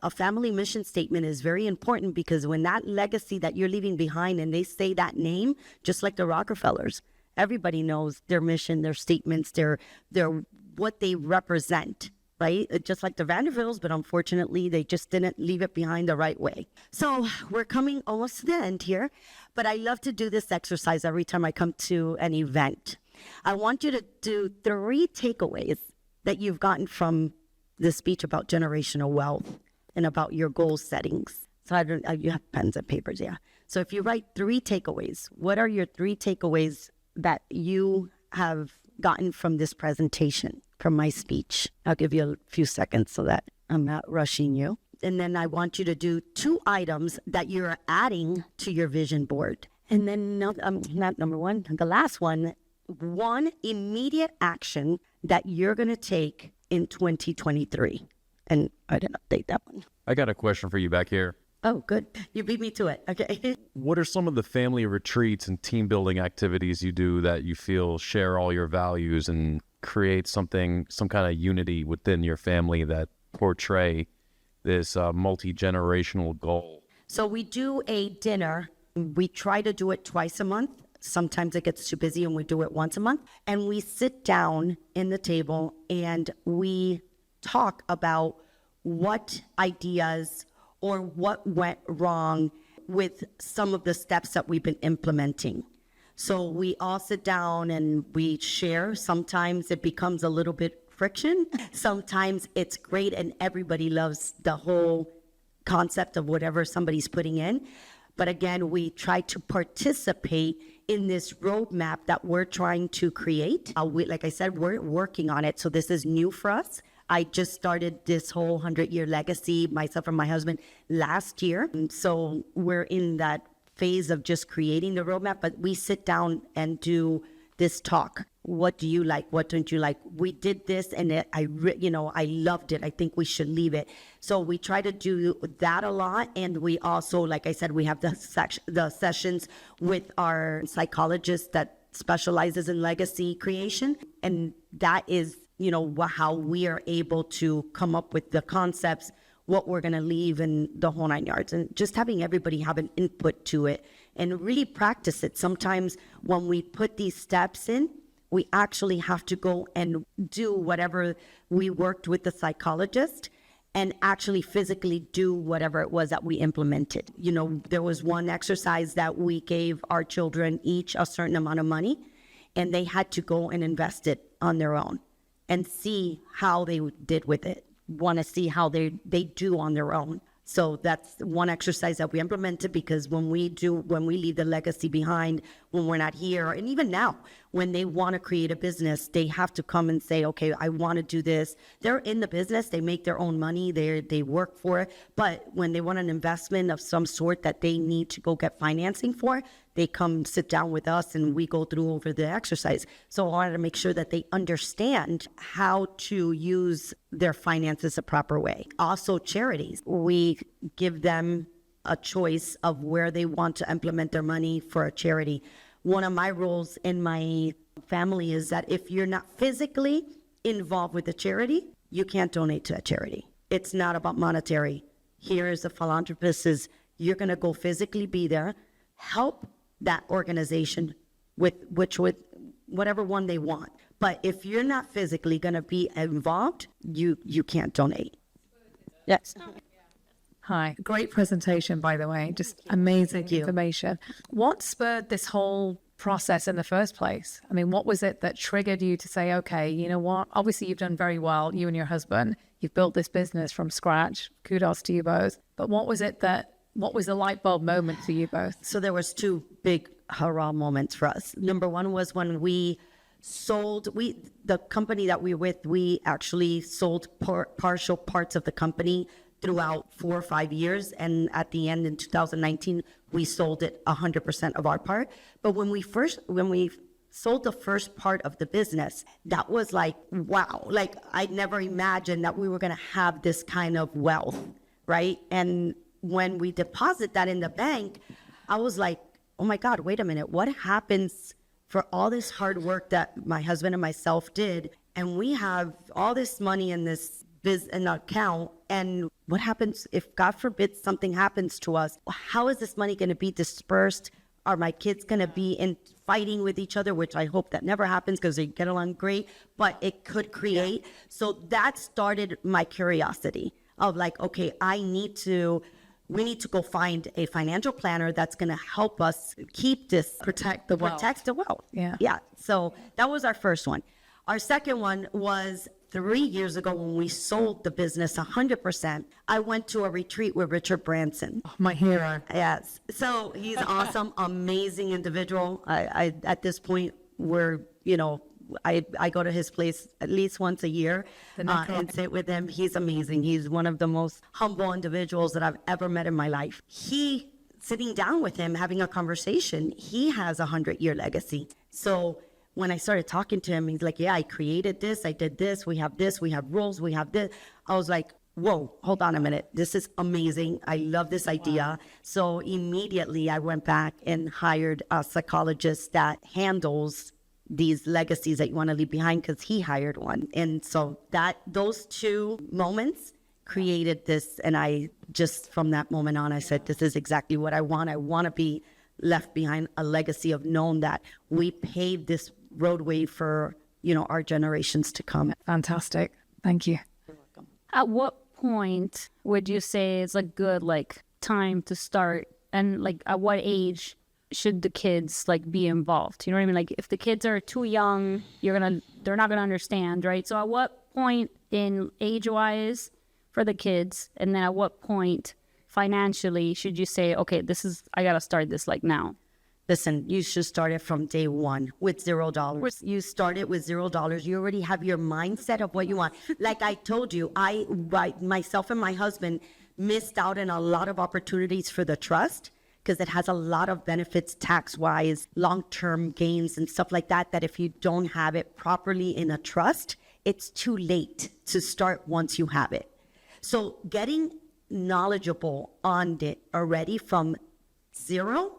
a family mission statement is very important, because when that legacy that you're leaving behind and they say that name, just like the Rockefellers, everybody knows their mission, their statements, their what they represent, right? Just like the Vanderbilts, but unfortunately, they just didn't leave it behind the right way. So we're coming almost to the end here, but I love to do this exercise every time I come to an event. I want you to do 3 takeaways that you've gotten from the speech about generational wealth and about your goal settings. So you have pens and papers, yeah. So if you write 3 takeaways, what are your 3 takeaways that you have gotten from this presentation, from my speech? I'll give you a few seconds so that I'm not rushing you. And then I want you to do 2 items that you're adding to your vision board. And then not number 1, the last one immediate action that you're going to take in 2023. And I didn't update that one. I got a question for you back here. Oh, good. You beat me to it. Okay. What are some of the family retreats and team building activities you do that you feel share all your values and create some kind of unity within your family that portray this multi-generational goal? So we do a dinner. We try to do it twice a month. Sometimes it gets too busy and we do it once a month. And we sit down in the table and we talk about what ideas or what went wrong with some of the steps that we've been implementing. So we all sit down and we share. Sometimes it becomes a little bit friction. Sometimes it's great and everybody loves the whole concept of whatever somebody's putting in. But again, we try to participate in this roadmap that we're trying to create. Like I said, we're working on it. So this is new for us. I just started this whole 100-year legacy, myself and my husband, last year. And so we're in that phase of just creating the roadmap, but we sit down and do this talk. What do you like? What don't you like? We did this and I loved it. I think we should leave it. So we try to do that a lot. And we also, like I said, we have the sessions with our psychologist that specializes in legacy creation. And that is, how we are able to come up with the concepts, what we're going to leave, and the whole 9 yards, and just having everybody have an input to it and really practice it. Sometimes when we put these steps in, we actually have to go and do whatever we worked with the psychologist and actually physically do whatever it was that we implemented. There was one exercise that we gave our children each a certain amount of money, and they had to go and invest it on their own and see how they did with it. Want to see how they do on their own. So that's one exercise that we implemented, because when we leave the legacy behind, when we're not here, and even now, when they want to create a business, they have to come and say, okay, I want to do this. They're in the business, they make their own money, they work for it. But when they want an investment of some sort that they need to go get financing for, they come sit down with us and we go through over the exercise. So I wanted to make sure that they understand how to use their finances the proper way. Also, charities. We give them a choice of where they want to implement their money for a charity. One of my rules in my family is that if you're not physically involved with the charity, you can't donate to a charity. It's not about monetary. Here is the philanthropist you're going to go physically be there, help that organization with whatever one they want. But if you're not physically going to be involved, you can't donate. Yes. Hi. Great presentation, by the way. Just amazing information. What spurred this whole process in the first place? I mean, what was it that triggered you to say, okay, you know what? Obviously, you've done very well, you and your husband. You've built this business from scratch. Kudos to you both. But what was the light bulb moment for you both? So there was 2 big hurrah moments for us. Number 1 was when we sold, the company that we were with, we actually sold partial parts of the company throughout 4 or 5 years. And at the end in 2019, we sold it 100% of our part. But when we sold the first part of the business, that was like, wow, like I'd never imagined that we were going to have this kind of wealth, right? And when we deposit that in the bank, I was like, oh my God, wait a minute. What happens for all this hard work that my husband and myself did? And we have all this money in this an account, And what happens if, God forbid, something happens to us? How is this money going to be dispersed? Are my kids going to be in fighting with each other, which I hope that never happens because they get along great, but it could create. So that started my curiosity of like, okay, we need to go find a financial planner that's going to help us keep this, Protect the wealth. protect the wealth. Yeah. Yeah. So that was our first one. Our second one was 3 years ago when we sold the business 100%. I went to a retreat with Richard Branson. My hero. Yes. So he's awesome, amazing individual. I at this point, I go to his place at least once a year and sit with him. He's amazing. He's one of the most humble individuals that I've ever met in my life. Sitting down with him, having a conversation, he has a 100-year legacy. So when I started talking to him, he's like, yeah, I created this, I did this, we have rules, we have this. I was like, whoa, hold on a minute. This is amazing. I love this idea. Wow. So immediately I went back and hired a psychologist that handles these legacies that you want to leave behind, because he hired one. And so those two moments created this. And I just, from that moment on, I said, this is exactly what I want. I want to be left behind a legacy of knowing that we paved this roadway for, our generations to come. Fantastic. Thank you. You're welcome. At what point would you say it's a good time to start, and at what age should the kids be involved? You know what I mean? If the kids are too young, they're not gonna understand, right? So at what point in age-wise for the kids, and then at what point financially should you say, okay, I gotta start this now? Listen, you should start it from day one with $0. You start it with $0. You already have your mindset of what you want. Like I told you, myself and my husband missed out on a lot of opportunities for the trust, because it has a lot of benefits tax-wise, long-term gains and stuff like that, that if you don't have it properly in a trust, it's too late to start once you have it. So getting knowledgeable on it already from zero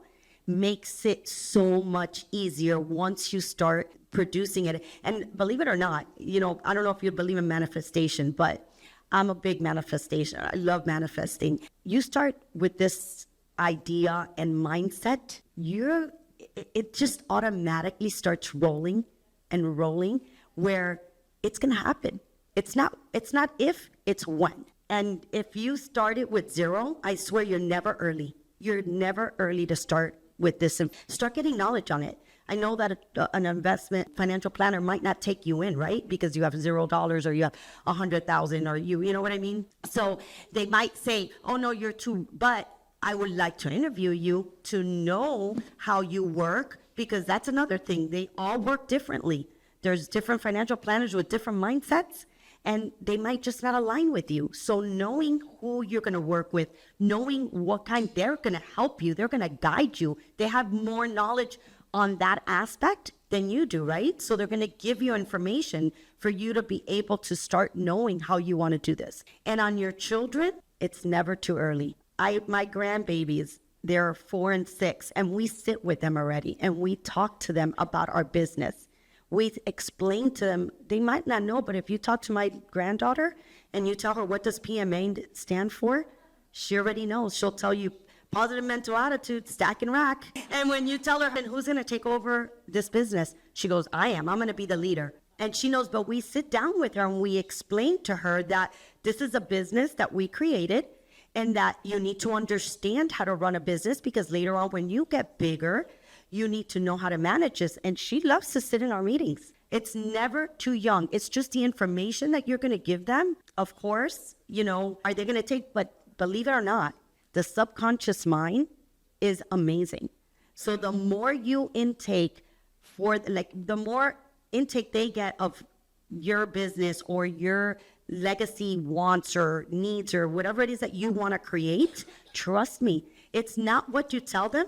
makes it so much easier once you start producing it. And believe it or not, I don't know if you believe in manifestation, but I'm a big manifestation. I love manifesting. You start with this idea and mindset, it just automatically starts rolling and rolling, where it's going to happen. It's not if, it's when. And if you start it with zero, I swear you're never early. You're never early to start with this and start getting knowledge on it. I know that an investment financial planner might not take you in, right? Because you have $0 or you have 100,000 or you know what I mean? So they might say, oh no, you're too, but I would like to interview you to know how you work, because that's another thing. They all work differently. There's different financial planners with different mindsets, and they might just not align with you. So knowing who you're going to work with, knowing what kind, they're going to help you, they're going to guide you. They have more knowledge on that aspect than you do, right? So they're going to give you information for you to be able to start knowing how you want to do this. And on your children, it's never too early. My grandbabies, they're 4 and 6, and we sit with them already, and we talk to them about our business. We explain to them, they might not know, but if you talk to my granddaughter and you tell her what does PMA stand for, she already knows. She'll tell you positive mental attitude, stack and rack. And when you tell her, and who's going to take over this business? She goes, I'm going to be the leader. And she knows, but we sit down with her and we explain to her that this is a business that we created, and that you need to understand how to run a business, because later on when you get bigger, you need to know how to manage this. And she loves to sit in our meetings. It's never too young. It's just the information that you're going to give them. Of course, are they going to take, but believe it or not, the subconscious mind is amazing. So the more you intake the more intake they get of your business or your legacy wants or needs or whatever it is that you want to create, trust me, it's not what you tell them,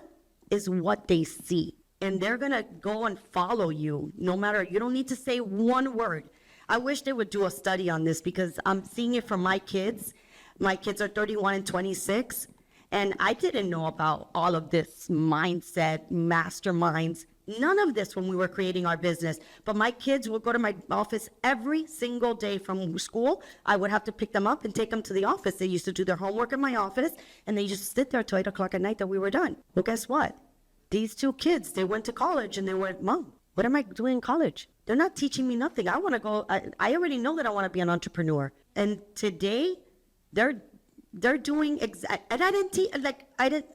is what they see. And they're going to go and follow you no matter, you don't need to say one word. I wish they would do a study on this, because I'm seeing it from my kids. My kids are 31 and 26. And I didn't know about all of this mindset, masterminds, None of this when we were creating our business. But my kids would go to my office every single day from school. I would have to pick them up and take them to the office. They used to do their homework in my office, and they used to sit there till 8 o'clock at night that we were done. Well, guess what? These two kids, they went to college, and they went, Mom, what am I doing in college? They're not teaching me nothing. I want to go, I already know that I want to be an entrepreneur. And today, they're doing and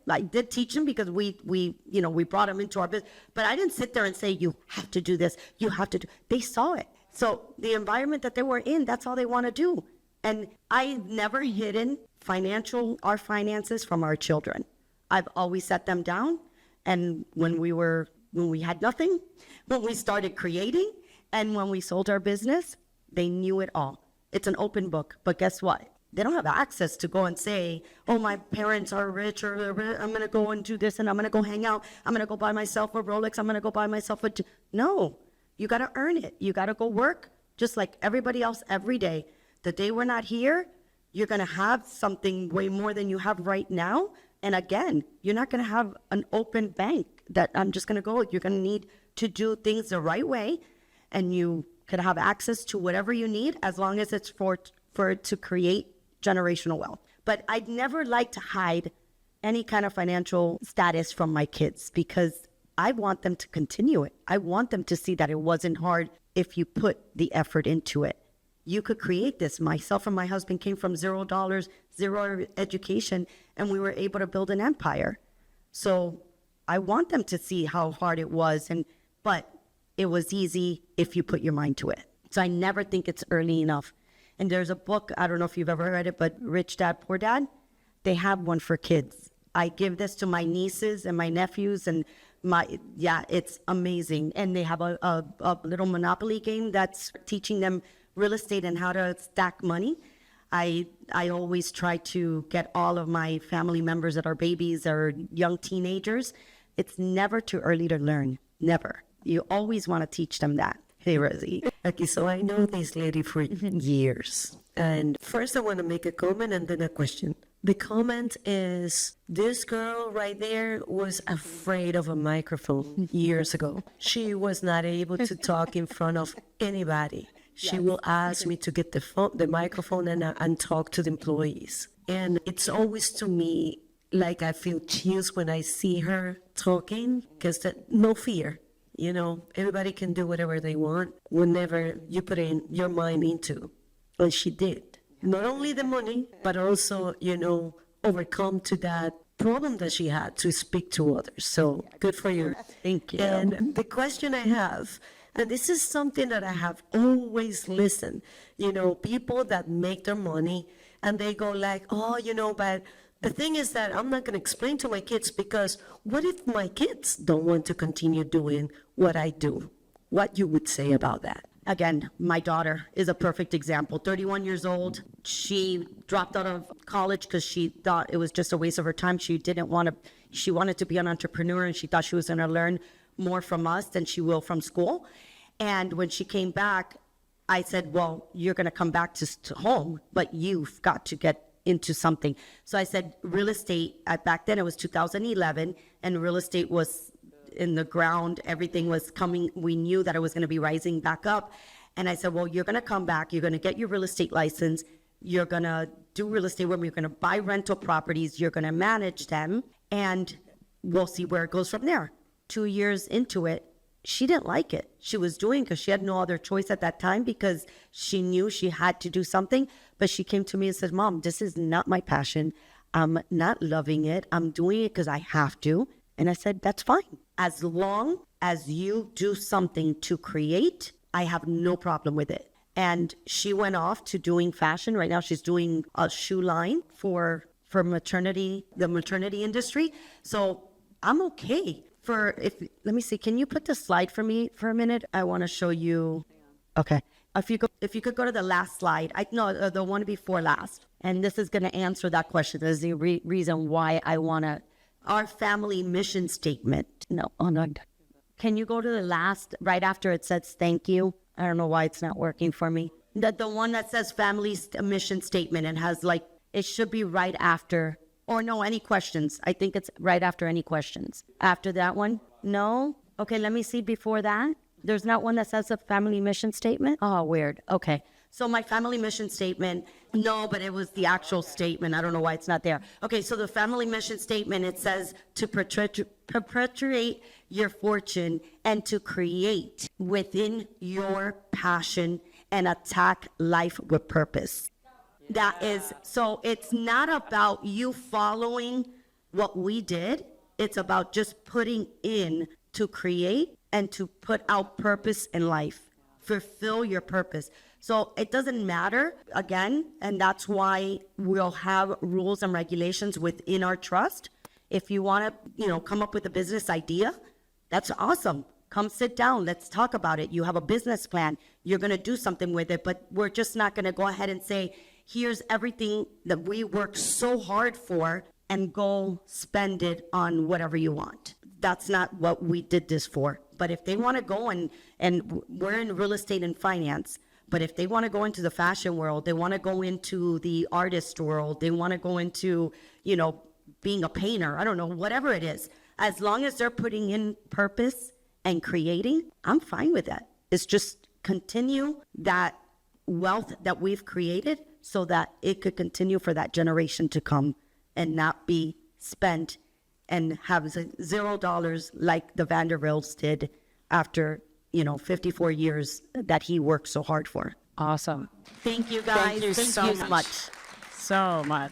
I did teach them because we brought them into our business, but I didn't sit there and say, you have to do this, you have to do, they saw it. So the environment that they were in, that's all they want to do. And I've never hidden our finances from our children. I've always set them down. And when we had nothing, when we started creating, and when we sold our business, they knew it all. It's an open book, but guess what? They don't have access to go and say, oh, my parents are rich, or I'm going to go and do this, and I'm going to go hang out. I'm going to go buy myself a Rolex. I'm going to go buy myself No, you got to earn it. You got to go work just like everybody else every day. The day we're not here, you're going to have something way more than you have right now. And again, you're not going to have an open bank that I'm just going to go. You're going to need to do things the right way, and you could have access to whatever you need as long as it's for it to create generational wealth. But I'd never like to hide any kind of financial status from my kids because I want them to continue it. I want them to see that it wasn't hard if you put the effort into it. You could create this. Myself and my husband came from $0, zero education, and we were able to build an empire. So I want them to see how hard it was, but it was easy if you put your mind to it. So I never think it's early enough. And there's a book, I don't know if you've ever read it, but Rich Dad, Poor Dad, they have one for kids. I give this to my nieces and my nephews, and it's amazing. And they have a little Monopoly game that's teaching them real estate and how to stack money. I always try to get all of my family members that are babies or young teenagers. It's never too early to learn, never. You always want to teach them that. Hey, Rosie. Okay, so I know this lady for years. And first I want to make a comment and then a question. The comment is, this girl right there was afraid of a microphone years ago. She was not able to talk in front of anybody. She will ask me to get the microphone and talk to the employees. And it's always to me like I feel chills when I see her talking because no fear. You know, everybody can do whatever they want whenever you put in your mind into. And she did. Not only the money, but also, overcome to that problem that she had to speak to others. So good for you. Thank you. And the question I have, and this is something that I have always listened, people that make their money and they go like, but the thing is that I'm not going to explain to my kids because what if my kids don't want to continue doing what I do? What you would say about that? Again, my daughter is a perfect example. 31 years old. She dropped out of college because she thought it was just a waste of her time. She wanted to be an entrepreneur, and she thought she was going to learn more from us than she will from school. And when she came back, I said, well, you're going to come back to home, but you've got to get into something. So I said, real estate, back then it was 2011, and real estate was in the ground. Everything was coming. We knew that it was going to be rising back up. And I said, well, you're going to come back. You're going to get your real estate license. You're going to do real estate where you're going to buy rental properties. You're going to manage them, and we'll see where it goes from there. 2 years into it, she didn't like it. She was doing because she had no other choice at that time because she knew she had to do something. But she came to me and said, Mom, this is not my passion. I'm not loving it. I'm doing it because I have to. And I said, that's fine. As long as you do something to create, I have no problem with it. And she went off to doing fashion. Right now she's doing a shoe line for the maternity industry. So I'm okay. Let me see, can you put the slide for me for a minute? I want to show you. Okay. If you could go to the last slide. The one before last. And this is going to answer that question. This is the reason why I want our family mission statement. No, can you go to the last, right after it says thank you? I don't know why it's not working for me. The one that says family mission statement and has it should be right after. Or no, any questions? I think it's right after any questions. After that one? No? Okay, let me see before that. There's not one that says a family mission statement? Oh, weird. Okay. So my family mission statement, no, but it was the actual statement. I don't know why it's not there. Okay, so the family mission statement, it says to perpetuate your fortune and to create within your passion and attack life with purpose. That is, so it's not about you following what we did. It's about just putting in to create and to put out purpose in life. Fulfill your purpose. So it doesn't matter, again, and that's why we'll have rules and regulations within our trust. If you want to, come up with a business idea, that's awesome. Come sit down. Let's talk about it. You have a business plan. You're going to do something with it, but we're just not going to go ahead and say, here's everything that we worked so hard for and go spend it on whatever you want. That's not what we did this for. But if they want to go and we're in real estate and finance, but if they want to go into the fashion world, they want to go into the artist world, they want to go into, being a painter, I don't know, whatever it is. As long as they're putting in purpose and creating, I'm fine with that. It's just continue that wealth that we've created so that it could continue for that generation to come and not be spent and have $0 like the Vanderbilts did after 54 years that he worked so hard for. Awesome. Thank you guys. Thank you so much. So much.